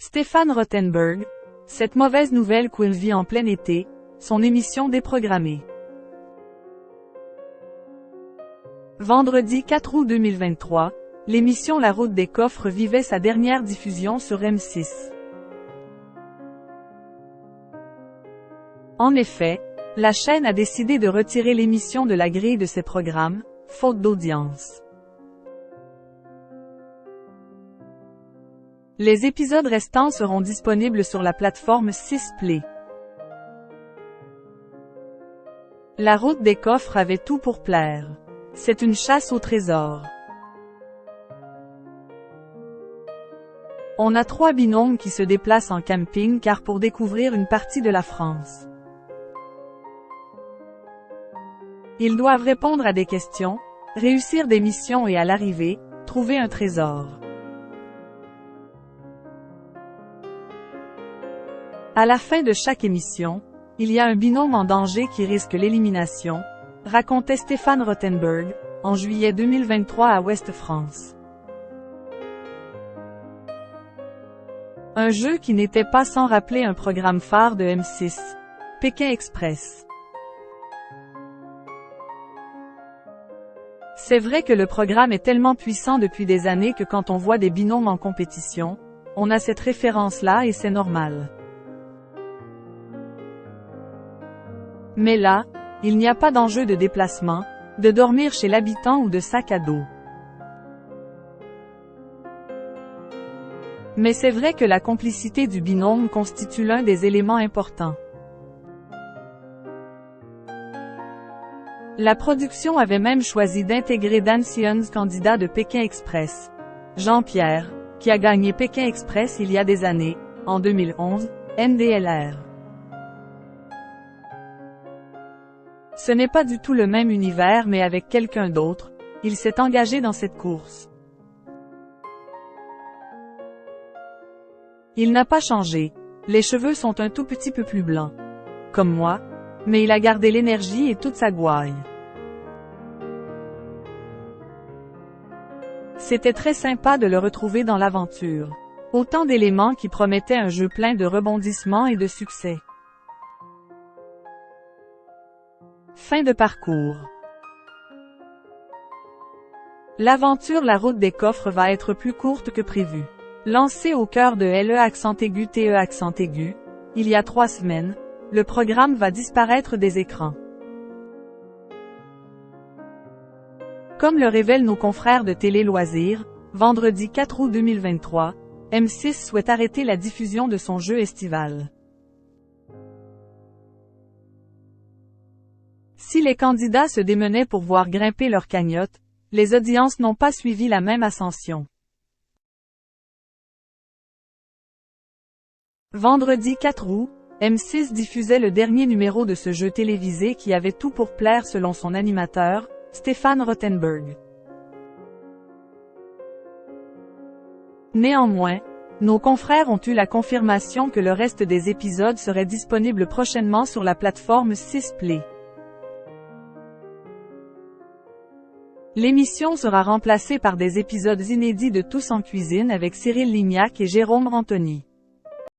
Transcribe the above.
Stéphane Rothenberg, cette mauvaise nouvelle qu'il vit en plein été, son émission déprogrammée. Vendredi 4 août 2023, l'émission La Route des Coffres vivait sa dernière diffusion sur M6. En effet, la chaîne a décidé de retirer l'émission de la grille de ses programmes, faute d'audience. Les épisodes restants seront disponibles sur la plateforme 6play. La Route des Coffres avait tout pour plaire. C'est une chasse au trésor. On a 3 binômes qui se déplacent en camping-car pour découvrir une partie de la France. Ils doivent répondre à des questions, réussir des missions et à l'arrivée, trouver un trésor. À la fin de chaque émission, il y a un binôme en danger qui risque l'élimination, racontait Stéphane Rothenberg, en juillet 2023 à Ouest France. Un jeu qui n'était pas sans rappeler un programme phare de M6, Pékin Express. C'est vrai que le programme est tellement puissant depuis des années que quand on voit des binômes en compétition, on a cette référence-là et c'est normal. Mais là, il n'y a pas d'enjeu de déplacement, de dormir chez l'habitant ou de sac à dos. Mais c'est vrai que la complicité du binôme constitue l'un des éléments importants. La production avait même choisi d'intégrer Dan Sions, candidat de Pékin Express. Jean-Pierre, qui a gagné Pékin Express il y a des années, en 2011, NDLR. Ce n'est pas du tout le même univers mais avec quelqu'un d'autre, il s'est engagé dans cette course. Il n'a pas changé, les cheveux sont un tout petit peu plus blancs. Comme moi, mais il a gardé l'énergie et toute sa gouaille. C'était très sympa de le retrouver dans l'aventure. Autant d'éléments qui promettaient un jeu plein de rebondissements et de succès. Fin de parcours. L'aventure La Route des Coffres va être plus courte que prévu. Lancé au cœur de LE_TE_, il y a 3 semaines, le programme va disparaître des écrans. Comme le révèlent nos confrères de Télé Loisirs, vendredi 4 août 2023, M6 souhaite arrêter la diffusion de son jeu estival. Si les candidats se démenaient pour voir grimper leur cagnotte, les audiences n'ont pas suivi la même ascension. Vendredi 4 août, M6 diffusait le dernier numéro de ce jeu télévisé qui avait tout pour plaire selon son animateur, Stéphane Rothenberg. Néanmoins, nos confrères ont eu la confirmation que le reste des épisodes serait disponible prochainement sur la plateforme 6play. L'émission sera remplacée par des épisodes inédits de Tous en cuisine avec Cyril Lignac et Jérôme Rantoni.